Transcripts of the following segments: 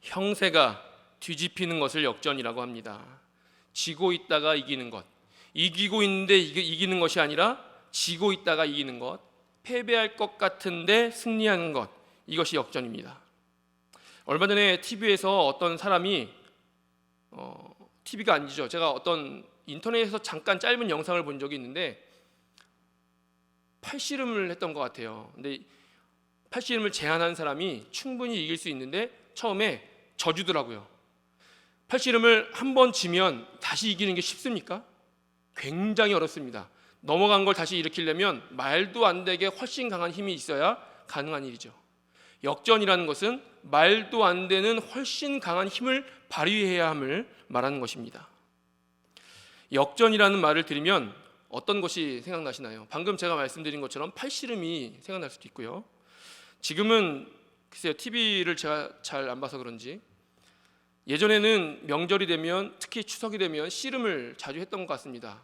형세가 뒤집히는 것을 역전이라고 합니다. 지고 있다가 이기는 것, 이기고 있는데 이기는 것이 아니라 지고 있다가 이기는 것, 패배할 것 같은데 승리하는 것, 이것이 역전입니다. 얼마 전에 TV에서 어떤 사람이 TV가 아니죠. 제가 어떤 인터넷에서 잠깐 짧은 영상을 본 적이 있는데 팔씨름을 했던 것 같아요. 근데 팔씨름을 제안한 사람이 충분히 이길 수 있는데 처음에 져주더라고요. 팔씨름을 한 번 지면 다시 이기는 게 쉽습니까? 굉장히 어렵습니다. 넘어간 걸 다시 일으키려면 말도 안 되게 훨씬 강한 힘이 있어야 가능한 일이죠. 역전이라는 것은 말도 안 되는 훨씬 강한 힘을 발휘해야 함을 말하는 것입니다. 역전이라는 말을 들으면 어떤 것이 생각나시나요? 방금 제가 말씀드린 것처럼 팔씨름이 생각날 수도 있고요. 지금은 글쎄요, TV를 제가 잘 안 봐서 그런지 예전에는 명절이 되면, 특히 추석이 되면 씨름을 자주 했던 것 같습니다.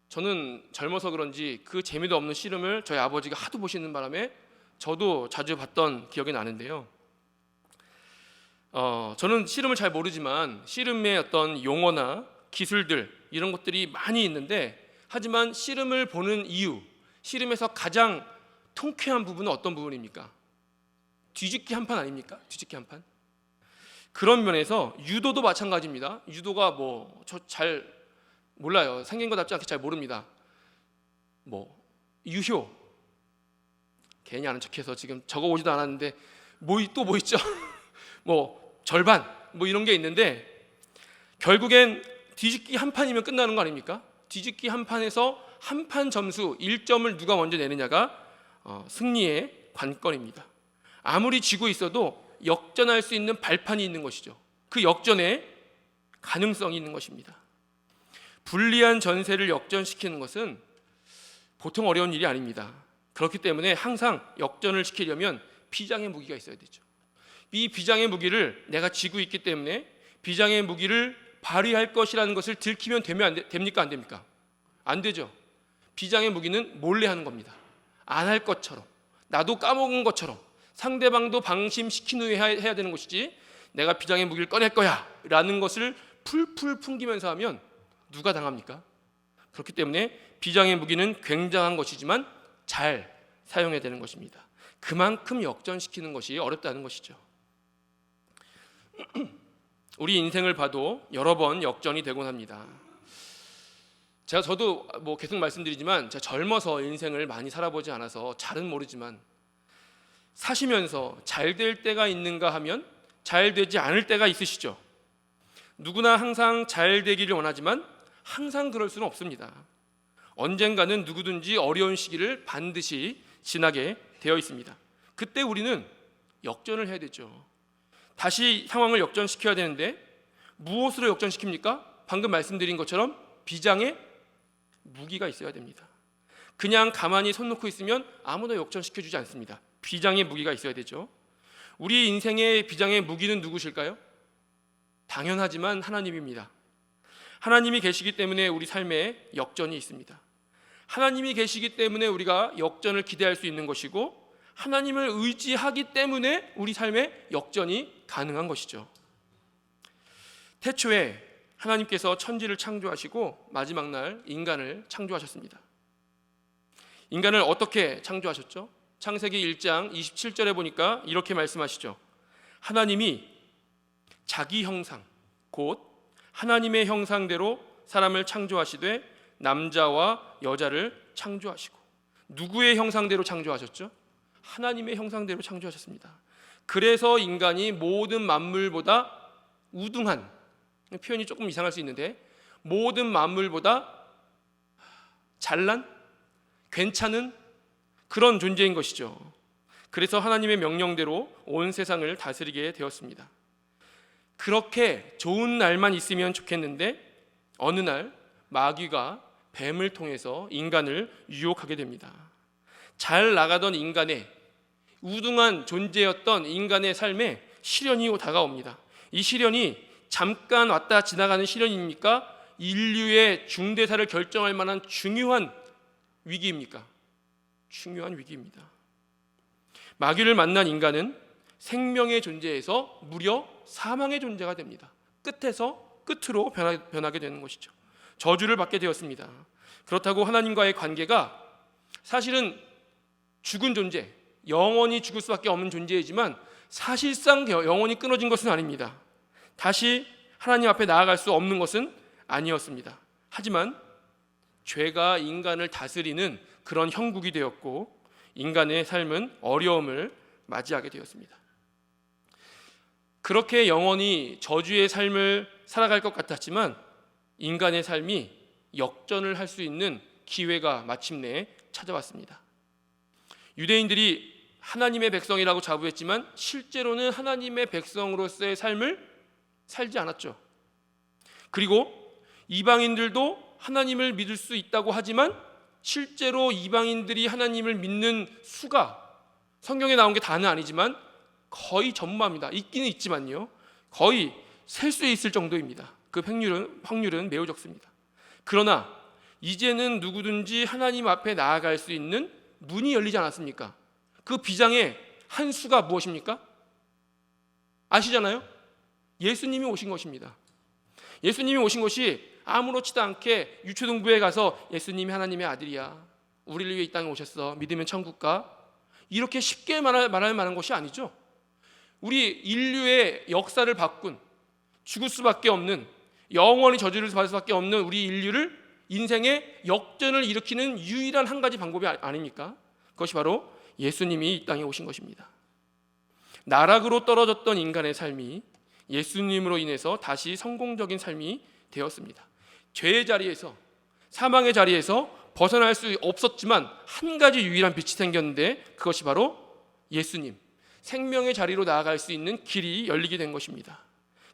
저는 젊어서 그런지 그 재미도 없는 씨름을 저희 아버지가 하도 보시는 바람에 저도 자주 봤던 기억이 나는데요. 저는 씨름을 잘 모르지만 씨름의 어떤 용어나 기술들 이런 것들이 많이 있는데, 하지만 씨름을 보는 이유, 씨름에서 가장 통쾌한 부분은 어떤 부분입니까? 뒤집기 한 판 아닙니까? 뒤집기 한 판. 그런 면에서 유도도 마찬가지입니다. 유도가 저 잘 몰라요. 생긴 것답지 않게 잘 모릅니다. 유효, 괜히 아는 척해서 지금 적어오지도 않았는데 뭐 있죠? 절반 이런 게 있는데, 결국엔 뒤집기 한 판이면 끝나는 거 아닙니까? 뒤집기 한 판에서 한 판 점수 1점을 누가 먼저 내느냐가 승리의 관건입니다. 아무리 지고 있어도 역전할 수 있는 발판이 있는 것이죠. 그 역전에 가능성이 있는 것입니다. 불리한 전세를 역전시키는 것은 보통 어려운 일이 아닙니다. 그렇기 때문에 항상 역전을 시키려면 비장의 무기가 있어야 되죠. 이 비장의 무기를 내가 지고 있기 때문에 비장의 무기를 발휘할 것이라는 것을 들키면 됩니까? 안 됩니까? 안 되죠. 비장의 무기는 몰래 하는 겁니다. 안 할 것처럼, 나도 까먹은 것처럼 상대방도 방심시킨 후에 해야 되는 것이지, 내가 비장의 무기를 꺼낼 거야 라는 것을 풀풀 풍기면서 하면 누가 당합니까? 그렇기 때문에 비장의 무기는 굉장한 것이지만 잘 사용해야 되는 것입니다. 그만큼 역전시키는 것이 어렵다는 것이죠. 우리 인생을 봐도 여러 번 역전이 되곤 합니다. 저도 계속 말씀드리지만 제가 젊어서 인생을 많이 살아보지 않아서 잘은 모르지만, 사시면서 잘 될 때가 있는가 하면 잘 되지 않을 때가 있으시죠. 누구나 항상 잘 되기를 원하지만 항상 그럴 수는 없습니다. 언젠가는 누구든지 어려운 시기를 반드시 지나게 되어 있습니다. 그때 우리는 역전을 해야 되죠. 다시 상황을 역전시켜야 되는데 무엇으로 역전시킵니까? 방금 말씀드린 것처럼 비장의 무기가 있어야 됩니다. 그냥 가만히 손 놓고 있으면 아무도 역전시켜주지 않습니다. 비장의 무기가 있어야 되죠. 우리 인생의 비장의 무기는 누구실까요? 당연하지만 하나님입니다. 하나님이 계시기 때문에 우리 삶에 역전이 있습니다. 하나님이 계시기 때문에 우리가 역전을 기대할 수 있는 것이고, 하나님을 의지하기 때문에 우리 삶에 역전이 가능한 것이죠. 태초에 하나님께서 천지를 창조하시고 마지막 날 인간을 창조하셨습니다. 인간을 어떻게 창조하셨죠? 창세기 1장 27절에 보니까 이렇게 말씀하시죠. 하나님이 자기 형상, 곧 하나님의 형상대로 사람을 창조하시되 남자와 여자를 창조하시고. 누구의 형상대로 창조하셨죠? 하나님의 형상대로 창조하셨습니다. 그래서 인간이 모든 만물보다 우등한, 표현이 조금 이상할 수 있는데, 모든 만물보다 잘난, 괜찮은 그런 존재인 것이죠. 그래서 하나님의 명령대로 온 세상을 다스리게 되었습니다. 그렇게 좋은 날만 있으면 좋겠는데 어느 날 마귀가 뱀을 통해서 인간을 유혹하게 됩니다. 잘 나가던 인간의, 우등한 존재였던 인간의 삶에 시련이 다가옵니다. 이 시련이 잠깐 왔다 지나가는 시련입니까? 인류의 중대사를 결정할 만한 중요한 위기입니까? 중요한 위기입니다. 마귀를 만난 인간은 생명의 존재에서 무려 사망의 존재가 됩니다. 끝에서 끝으로 변하게 되는 것이죠. 저주를 받게 되었습니다. 그렇다고 하나님과의 관계가 사실은 죽은 존재, 영원히 죽을 수밖에 없는 존재이지만 사실상 영원히 끊어진 것은 아닙니다. 다시 하나님 앞에 나아갈 수 없는 것은 아니었습니다. 하지만 죄가 인간을 다스리는 그런 형국이 되었고 인간의 삶은 어려움을 맞이하게 되었습니다. 그렇게 영원히 저주의 삶을 살아갈 것 같았지만 인간의 삶이 역전을 할 수 있는 기회가 마침내 찾아왔습니다. 유대인들이 하나님의 백성이라고 자부했지만 실제로는 하나님의 백성으로서의 삶을 살지 않았죠. 그리고 이방인들도 하나님을 믿을 수 있다고 하지만 실제로 이방인들이 하나님을 믿는 수가 성경에 나온 게 다는 아니지만 거의 전무합니다. 있기는 있지만요, 거의 셀 수 있을 정도입니다. 그 확률은 매우 적습니다. 그러나 이제는 누구든지 하나님 앞에 나아갈 수 있는 문이 열리지 않았습니까? 그 비장의 한 수가 무엇입니까? 아시잖아요? 예수님이 오신 것입니다. 예수님이 오신 것이 아무렇지도 않게 유초등부에 가서 예수님이 하나님의 아들이야, 우리를 위해 이 땅에 오셨어, 믿으면 천국 가, 이렇게 쉽게 말할 만한 것이 아니죠. 우리 인류의 역사를 바꾼, 죽을 수밖에 없는, 영원히 저주를 받을 수밖에 없는 우리 인류를 인생의 역전을 일으키는 유일한 한 가지 방법이 아닙니까? 그것이 바로 예수님이 이 땅에 오신 것입니다. 나락으로 떨어졌던 인간의 삶이 예수님으로 인해서 다시 성공적인 삶이 되었습니다. 죄의 자리에서, 사망의 자리에서 벗어날 수 없었지만 한 가지 유일한 빛이 생겼는데 그것이 바로 예수님, 생명의 자리로 나아갈 수 있는 길이 열리게 된 것입니다.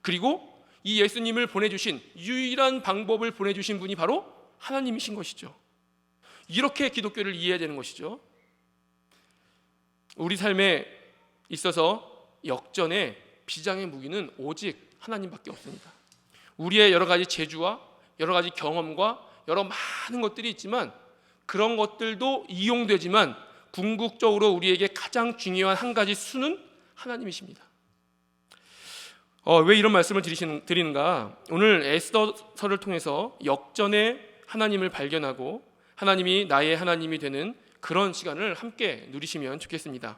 그리고 이 예수님을 보내주신, 유일한 방법을 보내주신 분이 바로 하나님이신 것이죠. 이렇게 기독교를 이해해야 되는 것이죠. 우리 삶에 있어서 역전의 비장의 무기는 오직 하나님밖에 없습니다. 우리의 여러 가지 재주와 여러 가지 경험과 여러 많은 것들이 있지만 그런 것들도 이용되지만 궁극적으로 우리에게 가장 중요한 한 가지 수는 하나님이십니다. 왜 이런 말씀을 드리는가? 오늘 에스더서를 통해서 역전의 하나님을 발견하고 하나님이 나의 하나님이 되는 그런 시간을 함께 누리시면 좋겠습니다.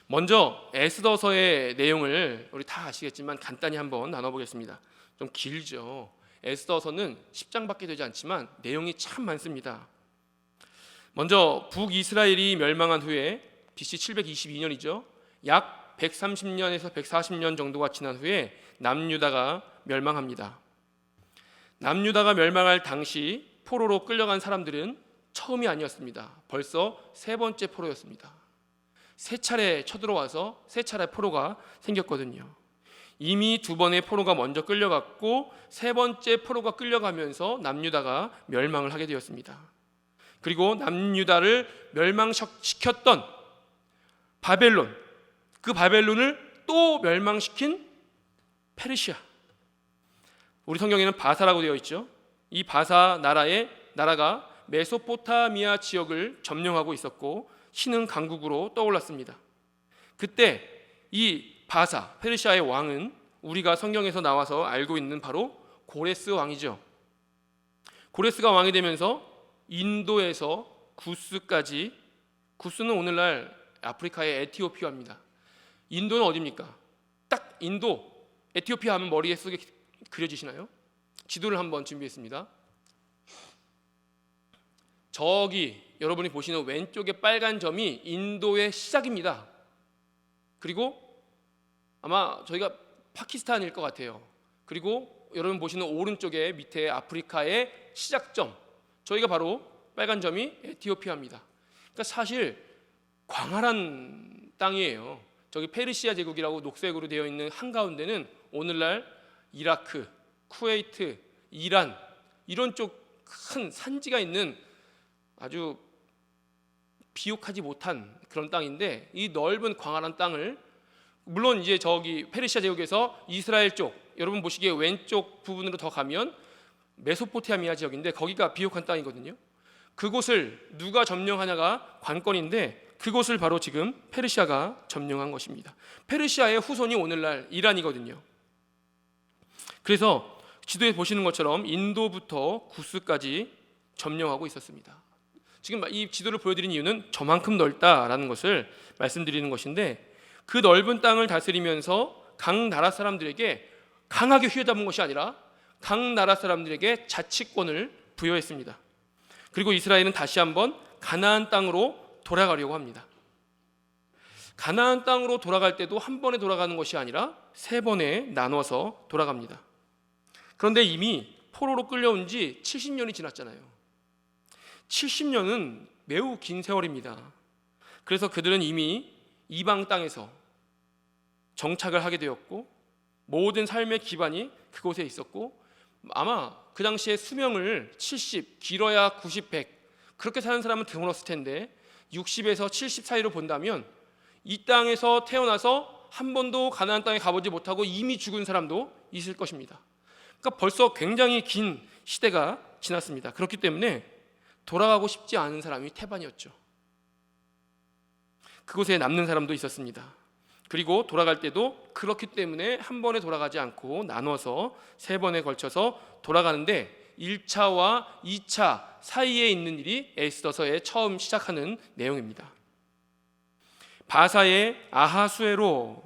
먼저 에스더서의 내용을 우리 다 아시겠지만 간단히 한번 나눠보겠습니다. 좀 길죠. 에스더서는 10장밖에 되지 않지만 내용이 참 많습니다. 먼저 북이스라엘이 멸망한 후에 BC 722년이죠. 약 130년에서 140년 정도가 지난 후에 남유다가 멸망합니다. 남유다가 멸망할 당시 포로로 끌려간 사람들은 처음이 아니었습니다. 벌써 세 번째 포로였습니다. 세 차례 쳐들어와서 세 차례 포로가 생겼거든요. 이미 두 번의 포로가 먼저 끌려갔고 세 번째 포로가 끌려가면서 남유다가 멸망을 하게 되었습니다. 그리고 남유다를 멸망시켰던 바벨론, 그 바벨론을 또 멸망시킨 페르시아, 우리 성경에는 바사라고 되어 있죠. 이 바사 나라가 메소포타미아 지역을 점령하고 있었고 신흥 강국으로 떠올랐습니다. 그때 이 바사, 페르시아의 왕은 우리가 성경에서 나와서 알고 있는 바로 고레스 왕이죠. 고레스가 왕이 되면서 인도에서 구스까지, 구스는 오늘날 아프리카의 에티오피아입니다. 인도는 어디입니까? 딱 인도, 에티오피아 하면 머릿속에 그려지시나요? 지도를 한번 준비했습니다. 저기 여러분이 보시는 왼쪽에 빨간 점이 인도의 시작입니다. 그리고 아마 저희가 파키스탄일 것 같아요. 그리고 여러분 보시는 오른쪽에 밑에 아프리카의 시작점, 저희가 바로 빨간 점이 에티오피아입니다. 그러니까 사실 광활한 땅이에요. 저기 페르시아 제국이라고 녹색으로 되어 있는 한가운데는 오늘날 이라크, 쿠웨이트, 이란 이런 쪽 큰 산지가 있는 아주 비옥하지 못한 그런 땅인데, 이 넓은 광활한 땅을, 물론 이제 저기 페르시아 제국에서 이스라엘 쪽, 여러분 보시기에 왼쪽 부분으로 더 가면 메소포타미아 지역인데 거기가 비옥한 땅이거든요. 그곳을 누가 점령하냐가 관건인데 그곳을 바로 지금 페르시아가 점령한 것입니다. 페르시아의 후손이 오늘날 이란이거든요. 그래서 지도에 보시는 것처럼 인도부터 구스까지 점령하고 있었습니다. 지금 이 지도를 보여드린 이유는 저만큼 넓다라는 것을 말씀드리는 것인데, 그 넓은 땅을 다스리면서 각 나라 사람들에게 강하게 휘어잡은 것이 아니라 각 나라 사람들에게 자치권을 부여했습니다. 그리고 이스라엘은 다시 한번 가나안 땅으로 돌아가려고 합니다. 가나안 땅으로 돌아갈 때도 한 번에 돌아가는 것이 아니라 세 번에 나눠서 돌아갑니다. 그런데 이미 포로로 끌려온 지 70년이 지났잖아요. 70년은 매우 긴 세월입니다. 그래서 그들은 이미 이방 땅에서 정착을 하게 되었고, 모든 삶의 기반이 그곳에 있었고, 아마 그 당시에 수명을 70, 길어야 90, 100 그렇게 사는 사람은 드물었을 텐데 60에서 70 사이로 본다면 이 땅에서 태어나서 한 번도 가나안 땅에 가보지 못하고 이미 죽은 사람도 있을 것입니다. 그러니까 벌써 굉장히 긴 시대가 지났습니다. 그렇기 때문에 돌아가고 싶지 않은 사람이 태반이었죠. 그곳에 남는 사람도 있었습니다. 그리고 돌아갈 때도 그렇기 때문에 한 번에 돌아가지 않고 나눠서 세 번에 걸쳐서 돌아가는데 1차와 2차 사이에 있는 일이 에스더서에 처음 시작하는 내용입니다. 바사의 아하수에로,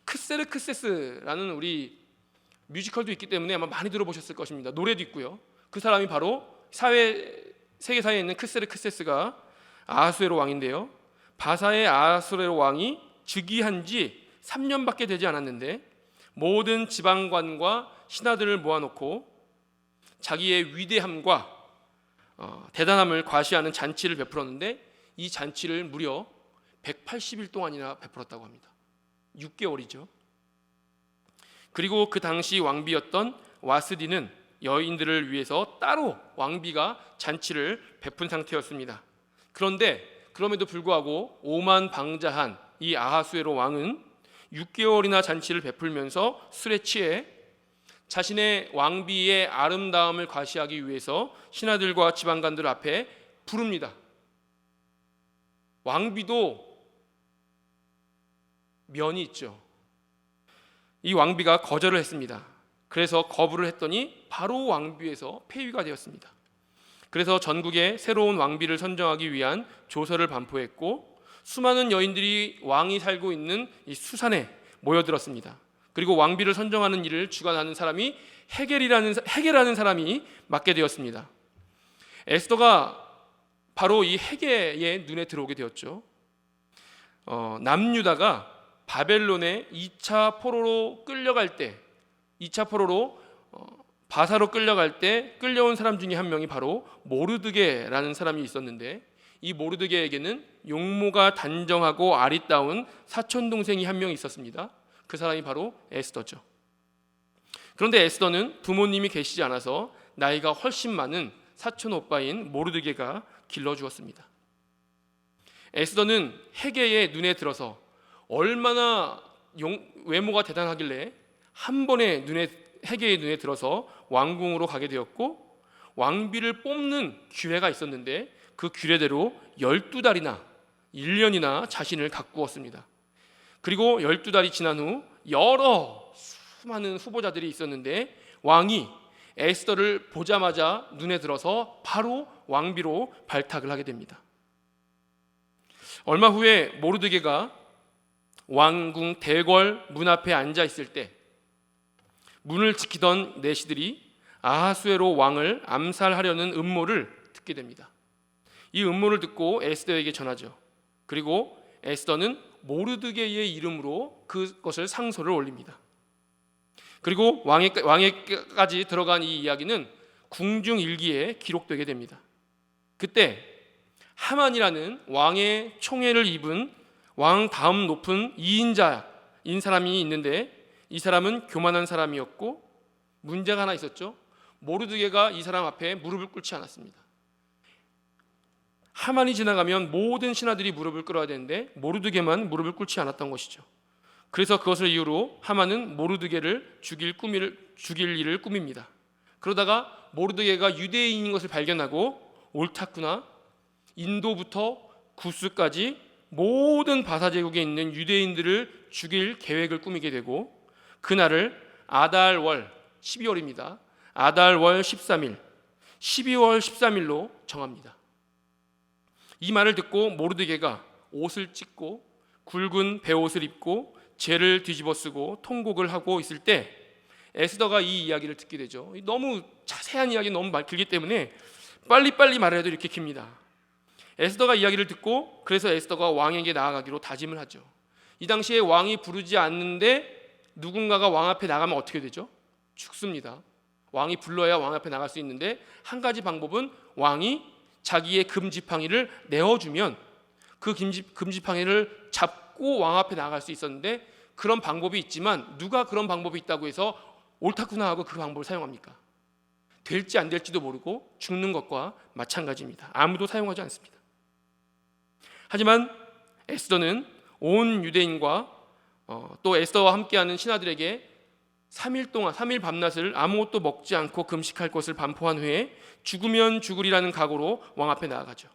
크세르크세스라는 우리 뮤지컬도 있기 때문에 아마 많이 들어보셨을 것입니다. 노래도 있고요. 그 사람이 바로 세계 사회에 있는 크세르크세스가 아하수에로 왕인데요. 바사의 아하수에로 왕이 즉위한 지 3년밖에 되지 않았는데 모든 지방관과 신하들을 모아놓고 자기의 위대함과 대단함을 과시하는 잔치를 베풀었는데, 이 잔치를 무려 180일 동안이나 베풀었다고 합니다. 6개월이죠. 그리고 그 당시 왕비였던 와스디는 여인들을 위해서 따로 왕비가 잔치를 베푼 상태였습니다. 그런데 그럼에도 불구하고 오만방자한 이 아하수에로 왕은 6개월이나 잔치를 베풀면서 술에 취해 자신의 왕비의 아름다움을 과시하기 위해서 신하들과 지방관들 앞에 부릅니다. 왕비도 면이 있죠. 이 왕비가 거절을 했습니다. 그래서 거부를 했더니 바로 왕비에서 폐위가 되었습니다. 그래서 전국에 새로운 왕비를 선정하기 위한 조서를 반포했고, 수많은 여인들이 왕이 살고 있는 이 수산에 모여들었습니다. 그리고 왕비를 선정하는 일을 주관하는 사람이 헤게라는 사람이 맡게 되었습니다. 에스더가 바로 이 헤게의 눈에 들어오게 되었죠. 남유다가 바벨론에 2차 포로로 끌려갈 때, 2차 포로로 바사로 끌려갈 때 끌려온 사람 중에 한 명이 바로 모르드게라는 사람이 있었는데, 이 모르드게에게는 용모가 단정하고 아리따운 사촌 동생이 한 명 있었습니다. 그 사람이 바로 에스더죠. 그런데 에스더는 부모님이 계시지 않아서 나이가 훨씬 많은 사촌 오빠인 모르드게가 길러주었습니다. 에스더는 헤게의 눈에 들어서 얼마나 외모가 대단하길래 한 번에 헤게의 눈에 들어서 왕궁으로 가게 되었고, 왕비를 뽑는 기회가 있었는데 그 규례대로 12달이나 1년이나 자신을 가꾸었습니다. 그리고 12달이 지난 후 여러 수많은 후보자들이 있었는데 왕이 에스더를 보자마자 눈에 들어서 바로 왕비로 발탁을 하게 됩니다. 얼마 후에 모르드게가 왕궁 대궐 문 앞에 앉아 있을 때 문을 지키던 내시들이 아하수에로 왕을 암살하려는 음모를 듣게 됩니다. 이 음모를 듣고 에스더에게 전하죠. 그리고 에스더는 모르드게의 이름으로 그것을 상소를 올립니다. 그리고 왕에까지 들어간 이 이야기는 궁중일기에 기록되게 됩니다. 그때 하만이라는 왕의 총애를 입은 왕 다음 높은 2인자인 사람이 있는데, 이 사람은 교만한 사람이었고 문제가 하나 있었죠. 모르드게가 이 사람 앞에 무릎을 꿇지 않았습니다. 하만이 지나가면 모든 신하들이 무릎을 꿇어야 되는데 모르드게만 무릎을 꿇지 않았던 것이죠. 그래서 그것을 이유로 하만은 모르드게를 죽일 일을 꾸밉니다. 그러다가 모르드게가 유대인인 것을 발견하고 옳았구나, 인도부터 구스까지 모든 바사 제국에 있는 유대인들을 죽일 계획을 꾸미게 되고 그날을 아달월 12월입니다. 아달월 13일 12월 13일로 정합니다. 이 말을 듣고 모르드게가 옷을 찢고 굵은 베옷을 입고 죄를 뒤집어 쓰고 통곡을 하고 있을 때 에스더가 이 이야기를 듣게 되죠. 너무 자세한 이야기 너무 길기 때문에 빨리빨리 말해도 이렇게 깁니다. 에스더가 이야기를 듣고 그래서 에스더가 왕에게 나아가기로 다짐을 하죠. 이 당시에 왕이 부르지 않는데 누군가가 왕 앞에 나가면 어떻게 되죠? 죽습니다. 왕이 불러야 왕 앞에 나갈 수 있는데 한 가지 방법은 왕이 자기의 금지팡이를 내어주면 그 금지팡이를 잡고 왕 앞에 나갈 수 있었는데 그런 방법이 있지만 누가 그런 방법이 있다고 해서 옳다구나 하고 그 방법을 사용합니까? 될지 안 될지도 모르고 죽는 것과 마찬가지입니다. 아무도 사용하지 않습니다. 하지만 에스더는 온 유대인과 또 에스더와 함께하는 신하들에게 3일 밤낮을 아무것도 먹지 않고 금식할 것을 반포한 후에 죽으면 죽으리라는 각오로 왕 앞에 나아가죠.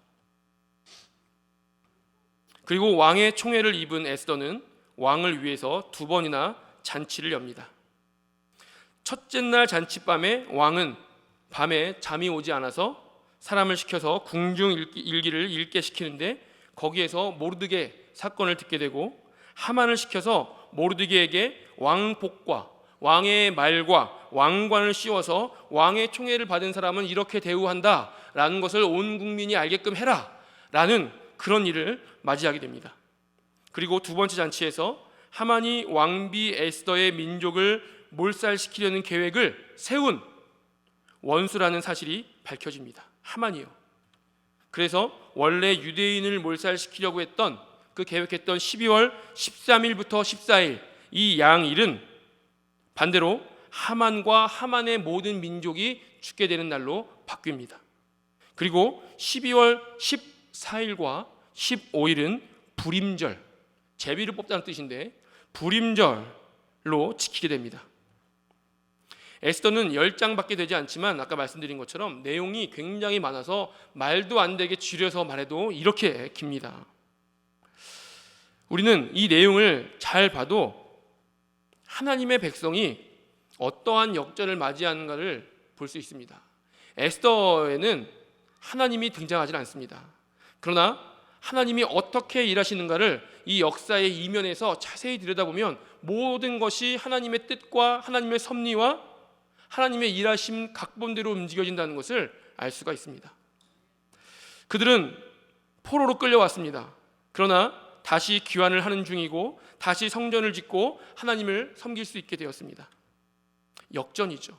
그리고 왕의 총애를 입은 에스더는 왕을 위해서 2번이나 잔치를 엽니다. 첫째 날 잔치밤에 왕은 밤에 잠이 오지 않아서 사람을 시켜서 궁중 일기를 읽게 시키는데 거기에서 모르드게 사건을 듣게 되고 하만을 시켜서 모르드게에게 왕복과 왕의 말과 왕관을 씌워서 왕의 총애를 받은 사람은 이렇게 대우한다라는 것을 온 국민이 알게끔 해라라는 그런 일을 맞이하게 됩니다. 그리고 2번째 잔치에서 하만이 왕비 에스더의 민족을 몰살시키려는 계획을 세운 원수라는 사실이 밝혀집니다. 하만이요. 그래서 원래 유대인을 몰살시키려고 했던 그 계획했던 12월 13일부터 14일 이 양일은 반대로 하만과 하만의 모든 민족이 죽게 되는 날로 바뀝니다. 그리고 12월 14일과 15일은 불임절, 제비를 뽑자는 뜻인데 불임절로 지키게 됩니다. 에스더는 10장밖에 되지 않지만 아까 말씀드린 것처럼 내용이 굉장히 많아서 말도 안 되게 줄여서 말해도 이렇게 깁니다. 우리는 이 내용을 잘 봐도 하나님의 백성이 어떠한 역전을 맞이하는가를 볼 수 있습니다. 에스더에는 하나님이 등장하지 않습니다. 그러나 하나님이 어떻게 일하시는가를 이 역사의 이면에서 자세히 들여다보면 모든 것이 하나님의 뜻과 하나님의 섭리와 하나님의 일하심 각본대로 움직여진다는 것을 알 수가 있습니다. 그들은 포로로 끌려왔습니다. 그러나 다시 귀환을 하는 중이고 다시 성전을 짓고 하나님을 섬길 수 있게 되었습니다. 역전이죠.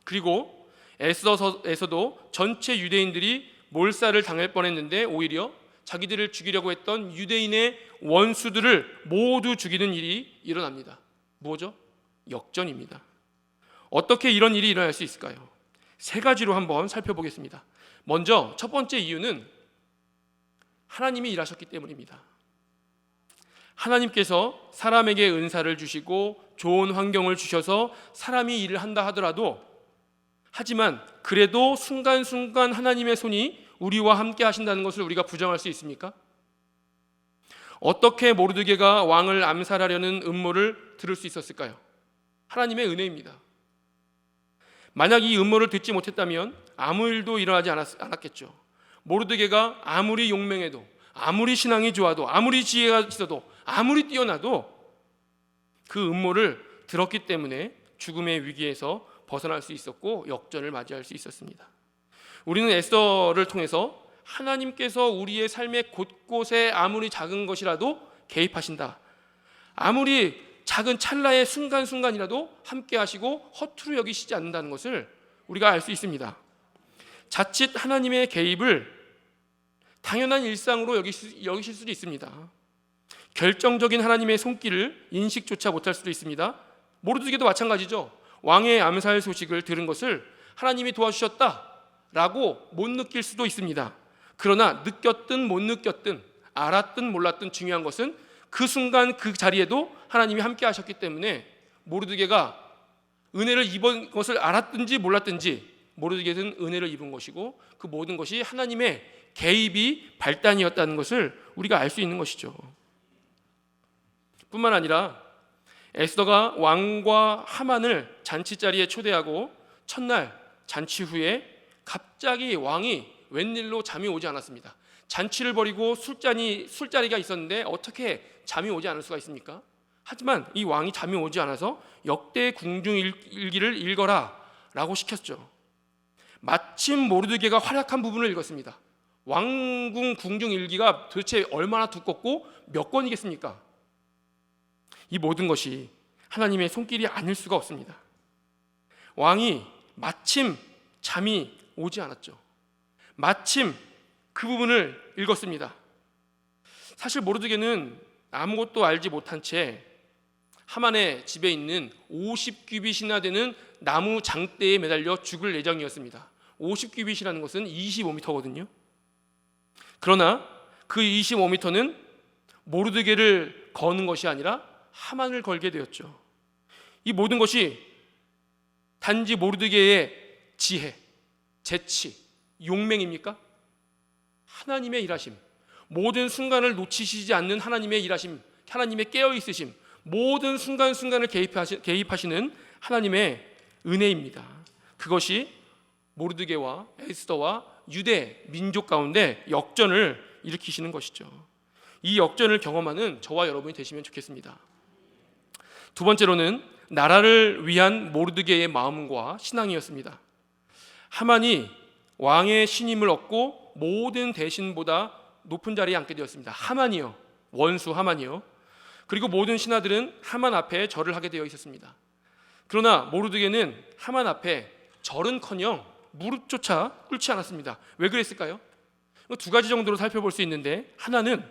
그리고 에스더서에서도 전체 유대인들이 몰살을 당할 뻔했는데 오히려 자기들을 죽이려고 했던 유대인의 원수들을 모두 죽이는 일이 일어납니다. 뭐죠? 역전입니다. 어떻게 이런 일이 일어날 수 있을까요? 3가지로 한번 살펴보겠습니다. 먼저 첫 번째 이유는 하나님이 일하셨기 때문입니다. 하나님께서 사람에게 은사를 주시고 좋은 환경을 주셔서 사람이 일을 한다 하더라도 하지만 그래도 순간순간 하나님의 손이 우리와 함께 하신다는 것을 우리가 부정할 수 있습니까? 어떻게 모르드게가 왕을 암살하려는 음모를 들을 수 있었을까요? 하나님의 은혜입니다. 만약 이 음모를 듣지 못했다면 아무 일도 일어나지 않았겠죠. 모르드게가 아무리 용맹해도 아무리 신앙이 좋아도 아무리 지혜가 있어도 아무리 뛰어나도 그 음모를 들었기 때문에 죽음의 위기에서 벗어날 수 있었고 역전을 맞이할 수 있었습니다. 우리는 에스더를 통해서 하나님께서 우리의 삶의 곳곳에 아무리 작은 것이라도 개입하신다. 아무리 작은 찰나의 순간순간이라도 함께 하시고 허투루 여기시지 않는다는 것을 우리가 알 수 있습니다. 자칫 하나님의 개입을 당연한 일상으로 여기실 수도 있습니다. 결정적인 하나님의 손길을 인식조차 못할 수도 있습니다. 모르드게도 마찬가지죠. 왕의 암살 소식을 들은 것을 하나님이 도와주셨다라고 못 느낄 수도 있습니다. 그러나 느꼈든 못 느꼈든 알았든 몰랐든 중요한 것은 그 순간 그 자리에도 하나님이 함께 하셨기 때문에 모르드게가 은혜를 입은 것을 알았든지 몰랐든지 모르드게는 은혜를 입은 것이고 그 모든 것이 하나님의 개입이 발단이었다는 것을 우리가 알 수 있는 것이죠. 뿐만 아니라 에스더가 왕과 하만을 잔치자리에 초대하고 첫날 잔치 후에 갑자기 왕이 웬일로 잠이 오지 않았습니다. 잔치를 벌이고 술자리가 있었는데 어떻게 잠이 오지 않을 수가 있습니까? 하지만 이 왕이 잠이 오지 않아서 역대 궁중일기를 읽어라 라고 시켰죠. 마침 모르드게가 활약한 부분을 읽었습니다. 왕궁 궁중일기가 도대체 얼마나 두껍고 몇 권이겠습니까? 이 모든 것이 하나님의 손길이 아닐 수가 없습니다. 왕이 마침 잠이 오지 않았죠. 마침 그 부분을 읽었습니다. 사실 모르드게는 아무것도 알지 못한 채 하만의 집에 있는 50규빗이나 되는 나무 장대에 매달려 죽을 예정이었습니다. 50규빗이라는 것은 25m거든요. 그러나 그 25m는 모르드게를 거는 것이 아니라 하만을 걸게 되었죠. 이 모든 것이 단지 모르드게의 지혜, 재치, 용맹입니까? 하나님의 일하심, 모든 순간을 놓치시지 않는 하나님의 일하심, 하나님의 깨어있으심, 모든 순간순간을 개입하시는 하나님의 은혜입니다. 그것이 모르드게와 에스더와 유대 민족 가운데 역전을 일으키시는 것이죠. 이 역전을 경험하는 저와 여러분이 되시면 좋겠습니다. 두 번째로는 나라를 위한 모르드게의 마음과 신앙이었습니다. 하만이 왕의 신임을 얻고 모든 대신보다 높은 자리에 앉게 되었습니다. 하만이요, 원수 하만이요. 그리고 모든 신하들은 하만 앞에 절을 하게 되어 있었습니다. 그러나 모르드게는 하만 앞에 절은커녕 무릎조차 꿇지 않았습니다. 왜 그랬을까요? 두 가지 정도로 살펴볼 수 있는데, 하나는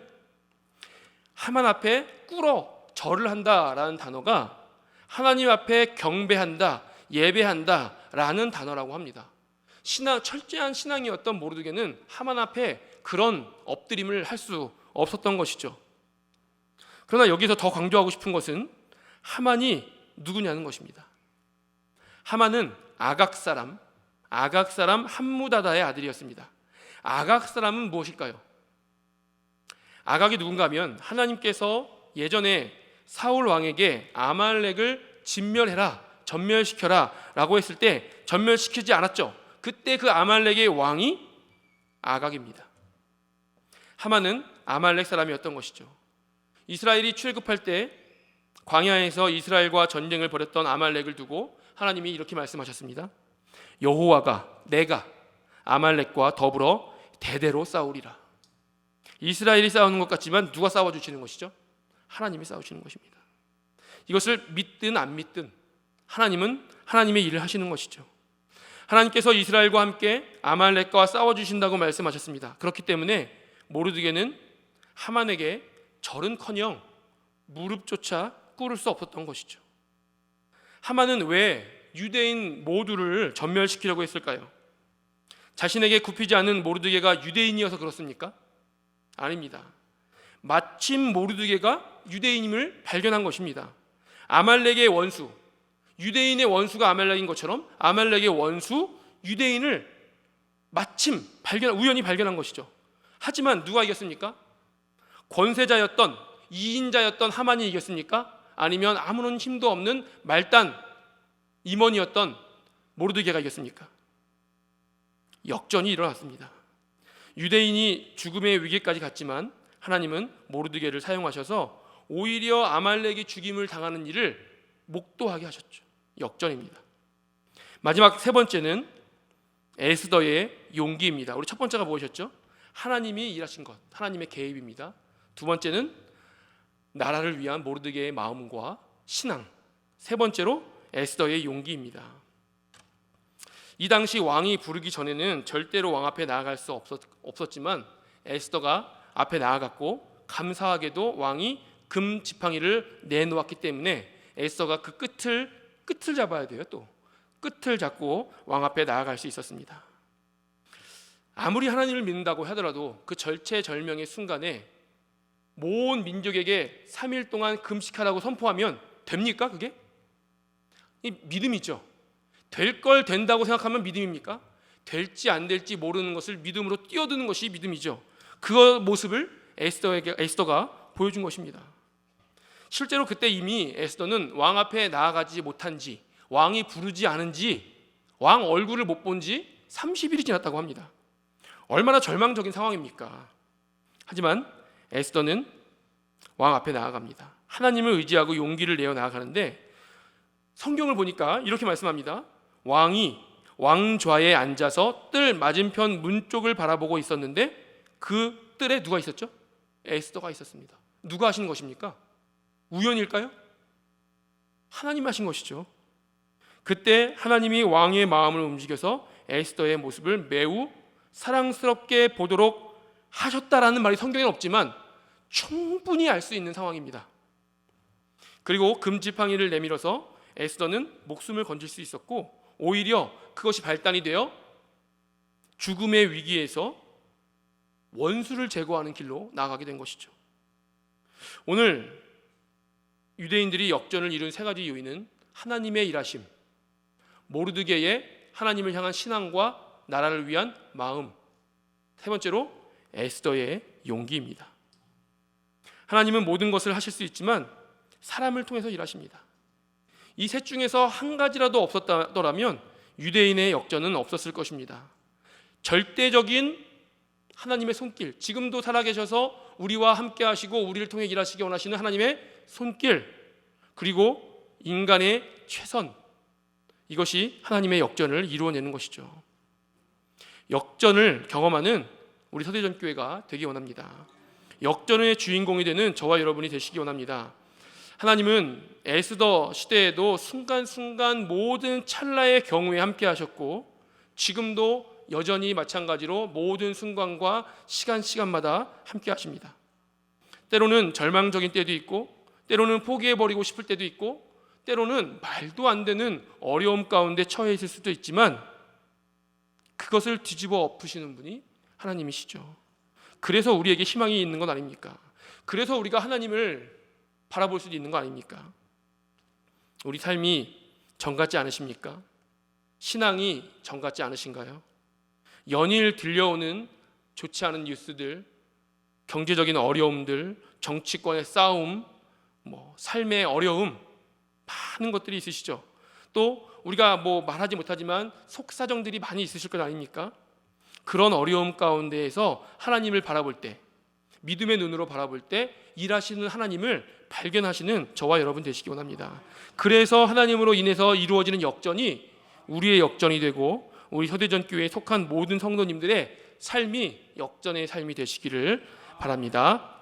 하만 앞에 꿇어 절을 한다라는 단어가 하나님 앞에 경배한다, 예배한다라는 단어라고 합니다. 철저한 신앙이었던 모르드게는 하만 앞에 그런 엎드림을 할 수 없었던 것이죠. 그러나 여기서 더 강조하고 싶은 것은 하만이 누구냐는 것입니다. 하만은 아각 사람 함무다다의 아들이었습니다. 아각 사람은 무엇일까요? 아각이 누군가 하면 하나님께서 예전에 사울 왕에게 아말렉을 전멸시켜라 라고 했을 때 전멸시키지 않았죠. 그때 그 아말렉의 왕이 아각입니다. 하만은 아말렉 사람이었던 것이죠. 이스라엘이 출애굽할 때 광야에서 이스라엘과 전쟁을 벌였던 아말렉을 두고 하나님이 이렇게 말씀하셨습니다. 여호와가 내가 아말렉과 더불어 대대로 싸우리라. 이스라엘이 싸우는 것 같지만 누가 싸워주시는 것이죠? 하나님이 싸우시는 것입니다. 이것을 믿든 안 믿든 하나님은 하나님의 일을 하시는 것이죠. 하나님께서 이스라엘과 함께 아말렉과 싸워주신다고 말씀하셨습니다. 그렇기 때문에 모르드게는 하만에게 절은커녕 무릎조차 꿇을 수 없었던 것이죠. 하만은 왜 유대인 모두를 전멸시키려고 했을까요? 자신에게 굽히지 않은 모르드게가 유대인이어서 그렇습니까? 아닙니다. 마침 모르드게가 유대인임을 발견한 것입니다. 아말렉의 원수, 유대인의 원수가 아말렉인 것처럼 아말렉의 원수 유대인을 마침 우연히 발견한 것이죠. 하지만 누가 이겼습니까? 권세자였던 이인자였던 하만이 이겼습니까? 아니면 아무런 힘도 없는 말단 임원이었던 모르드게가 이겼습니까? 역전이 일어났습니다. 유대인이 죽음의 위기까지 갔지만 하나님은 모르드게를 사용하셔서 오히려 아말렉이 죽임을 당하는 일을 목도하게 하셨죠. 역전입니다. 마지막 세 번째는 에스더의 용기입니다. 우리 첫 번째가 무엇이었죠? 하나님이 일하신 것, 하나님의 개입입니다. 두 번째는 나라를 위한 모르드게의 마음과 신앙, 세 번째로 에스더의 용기입니다. 이 당시 왕이 부르기 전에는 절대로 왕 앞에 나아갈 수 없었지만 에스더가 앞에 나아갔고 감사하게도 왕이 금 지팡이를 내놓았기 때문에 에스더가 그 끝을 잡아야 돼요. 또 끝을 잡고 왕 앞에 나아갈 수 있었습니다. 아무리 하나님을 믿는다고 하더라도 그 절체절명의 순간에 모든 민족에게 3일 동안 금식하라고 선포하면 됩니까? 그게? 이 믿음이죠. 될 걸 된다고 생각하면 믿음입니까? 될지 안 될지 모르는 것을 믿음으로 뛰어드는 것이 믿음이죠. 그 모습을 에스더가 보여준 것입니다. 실제로 그때 이미 에스더는 왕 앞에 나아가지 못한 지, 왕이 부르지 않은 지, 왕 얼굴을 못 본 지 30일이 지났다고 합니다. 얼마나 절망적인 상황입니까? 하지만 에스더는 왕 앞에 나아갑니다. 하나님을 의지하고 용기를 내어 나아가는데 성경을 보니까 이렇게 말씀합니다. 왕이 왕좌에 앉아서 뜰 맞은편 문 쪽을 바라보고 있었는데 그 뜰에 누가 있었죠? 에스더가 있었습니다. 누가 하시는 것입니까? 우연일까요? 하나님 하신 것이죠. 그때 하나님이 왕의 마음을 움직여서 에스더의 모습을 매우 사랑스럽게 보도록 하셨다라는 말이 성경에는 없지만 충분히 알 수 있는 상황입니다. 그리고 금지팡이를 내밀어서 에스더는 목숨을 건질 수 있었고 오히려 그것이 발단이 되어 죽음의 위기에서 원수를 제거하는 길로 나아가게 된 것이죠. 오늘 유대인들이 역전을 이룬 세 가지 요인은 하나님의 일하심, 모르드게의 하나님을 향한 신앙과 나라를 위한 마음, 세 번째로 에스더의 용기입니다. 하나님은 모든 것을 하실 수 있지만 사람을 통해서 일하십니다. 이 셋 중에서 한 가지라도 없었더라면 유대인의 역전은 없었을 것입니다. 절대적인 하나님의 손길, 지금도 살아계셔서 우리와 함께 하시고 우리를 통해 일하시기 원하시는 하나님의 손길, 그리고 인간의 최선, 이것이 하나님의 역전을 이루어내는 것이죠. 역전을 경험하는 우리 서대전교회가 되기 원합니다. 역전의 주인공이 되는 저와 여러분이 되시기 원합니다. 하나님은 에스더 시대에도 순간순간 모든 찰나의 경우에 함께 하셨고 지금도 여전히 마찬가지로 모든 순간과 시간마다 함께 하십니다. 때로는 절망적인 때도 있고 때로는 포기해버리고 싶을 때도 있고 때로는 말도 안 되는 어려움 가운데 처해 있을 수도 있지만 그것을 뒤집어 엎으시는 분이 하나님이시죠. 그래서 우리에게 희망이 있는 것 아닙니까? 그래서 우리가 하나님을 바라볼 수도 있는 거 아닙니까? 우리 삶이 정같지 않으십니까? 신앙이 정같지 않으신가요? 연일 들려오는 좋지 않은 뉴스들, 경제적인 어려움들, 정치권의 싸움, 삶의 어려움, 많은 것들이 있으시죠. 또 우리가 말하지 못하지만 속사정들이 많이 있으실 것 아닙니까? 그런 어려움 가운데에서 하나님을 바라볼 때, 믿음의 눈으로 바라볼 때 일하시는 하나님을 발견하시는 저와 여러분 되시기 원합니다. 그래서 하나님으로 인해서 이루어지는 역전이 우리의 역전이 되고 우리 서대전교회에 속한 모든 성도님들의 삶이 역전의 삶이 되시기를 바랍니다.